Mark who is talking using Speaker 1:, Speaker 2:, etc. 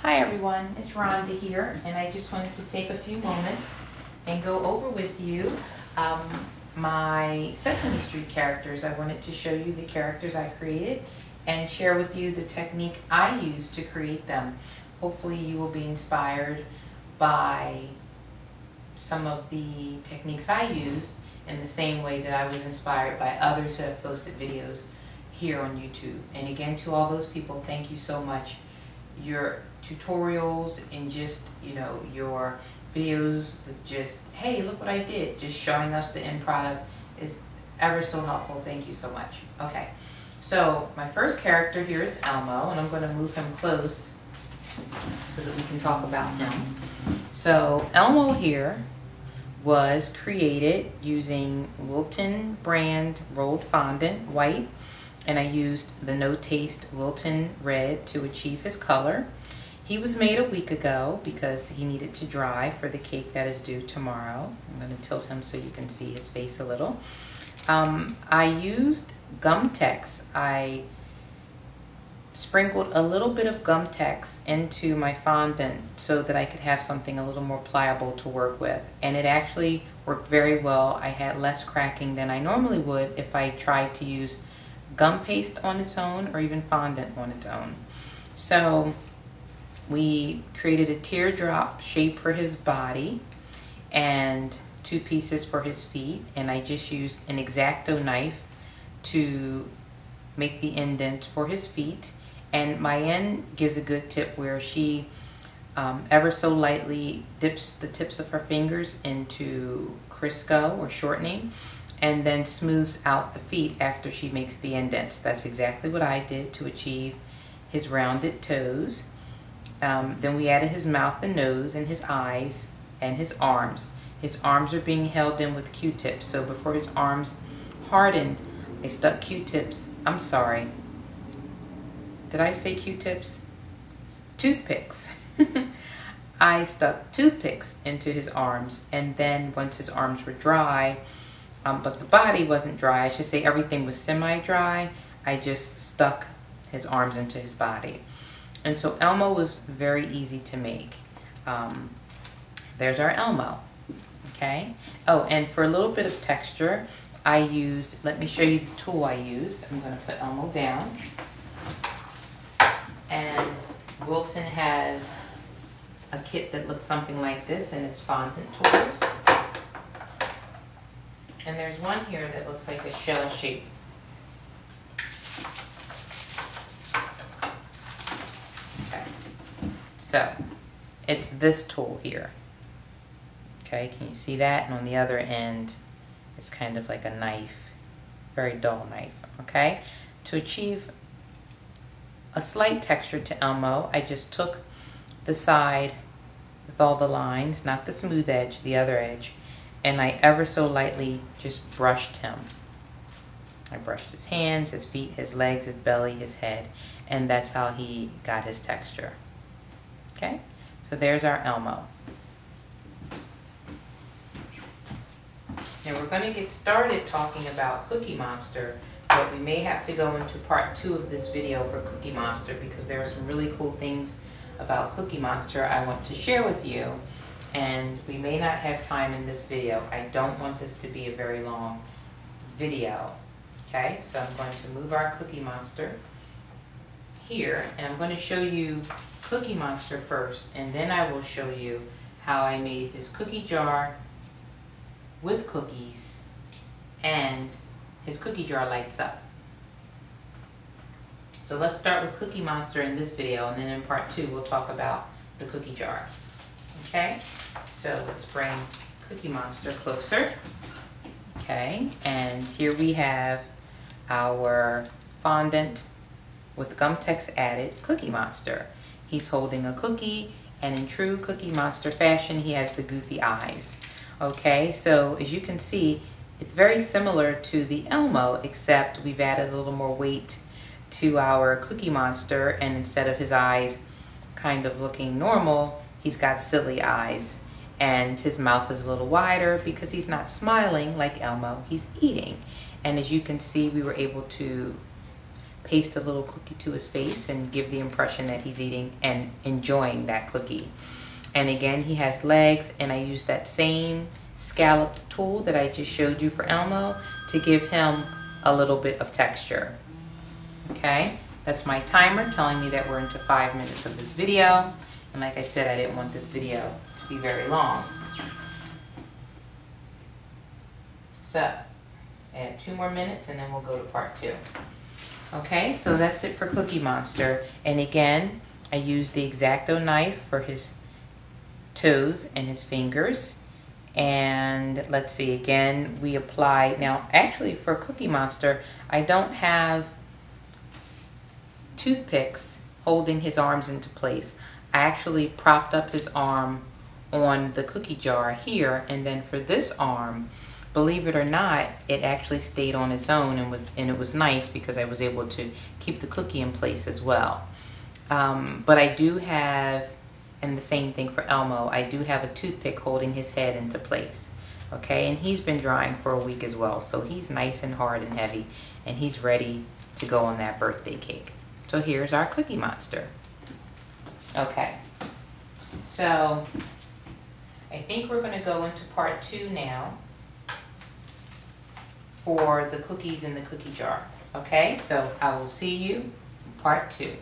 Speaker 1: Hi everyone, it's Rhonda here, and I just wanted to take a few moments and go over with you my Sesame Street characters. I wanted to show you the characters I created and share with you the technique I used to create them. Hopefully you will be inspired by some of the techniques I used in the same way that I was inspired by others who have posted videos here on YouTube. And again, to all those people, thank you so much. Your tutorials and just, your videos with just, hey, look what I did, just showing us the end product is ever so helpful. Thank you so much. Okay, so my first character here is Elmo, and I'm going to move him close so that we can talk about him. So Elmo here was created using Wilton brand rolled fondant white, and I used the No Taste Wilton red to achieve his color. He was made a week ago because he needed to dry for the cake that is due tomorrow. I'm going to tilt him so you can see his face a little. I used Gumtex. I sprinkled a little bit of Gumtex into my fondant so that I could have something a little more pliable to work with. And it actually worked very well. I had less cracking than I normally would if I tried to use gum paste on its own or even fondant on its own. So we created a teardrop shape for his body and 2 pieces for his feet, and I just used an X-Acto knife to make the indent for his feet. And Mayen gives a good tip where she ever so lightly dips the tips of her fingers into Crisco or shortening and then smooths out the feet after she makes the indents. That's exactly what I did to achieve his rounded toes. Then we added his mouth and nose and his eyes and his arms. His arms are being held in with Q-tips. So before his arms hardened, I stuck Q-tips. I'm sorry. Did I say Q-tips? Toothpicks. I stuck toothpicks into his arms, and then once his arms were dry, but the body wasn't dry, I should say everything was semi-dry, I just stuck his arms into his body. And so Elmo was very easy to make. There's our Elmo, okay? Oh, and for a little bit of texture, I used, let me show you the tool I used. I'm gonna put Elmo down. And Wilton has a kit that looks something like this, and it's fondant tools. And there's one here that looks like a shell shape. Okay, so it's this tool here. Okay, can you see that? And on the other end, it's kind of like a knife, very dull knife, okay? To achieve a slight texture to Elmo, I just took the side with all the lines, not the smooth edge, the other edge, and I ever so lightly just brushed him. I brushed his hands, his feet, his legs, his belly, his head, and that's how he got his texture. Okay, so there's our Elmo. Now we're going to get started talking about Cookie Monster, but we may have to go into part 2 of this video for Cookie Monster because there are some really cool things about Cookie Monster I want to share with you, and we may not have time in this video. I don't want this to be a very long video. Okay, so I'm going to move our Cookie Monster here, and I'm going to show you Cookie Monster first, and then I will show you how I made his cookie jar with cookies, and his cookie jar lights up. So let's start with Cookie Monster in this video, and then in part 2 we'll talk about the cookie jar. Okay, so let's bring Cookie Monster closer. Okay, and here we have our fondant with Gumtex added Cookie Monster. He's holding a cookie, and in true Cookie Monster fashion, he has the goofy eyes. Okay, so as you can see, it's very similar to the Elmo, except we've added a little more weight to our Cookie Monster, and instead of his eyes kind of looking normal, he's got silly eyes, and his mouth is a little wider because he's not smiling like Elmo, he's eating. And as you can see, we were able to paste a little cookie to his face and give the impression that he's eating and enjoying that cookie. And again, he has legs, and I use that same scalloped tool that I just showed you for Elmo to give him a little bit of texture. Okay, that's my timer telling me that we're into 5 minutes of this video. And like I said, I didn't want this video to be very long. So, add 2 more minutes and then we'll go to part 2. Okay, so that's it for Cookie Monster. And again, I used the X-Acto knife for his toes and his fingers. And let's see, again, we apply, now actually for Cookie Monster, I don't have toothpicks holding his arms into place. I actually propped up his arm on the cookie jar here, and then for this arm, believe it or not, it actually stayed on its own, and it was nice because I was able to keep the cookie in place as well. But I do have, and the same thing for Elmo, I do have a toothpick holding his head into place. Okay, and he's been drying for a week as well, so he's nice and hard and heavy, and he's ready to go on that birthday cake. So here's our Cookie Monster. Okay, so I think we're going to go into part 2 now for the cookies in the cookie jar. Okay, so I will see you in part 2.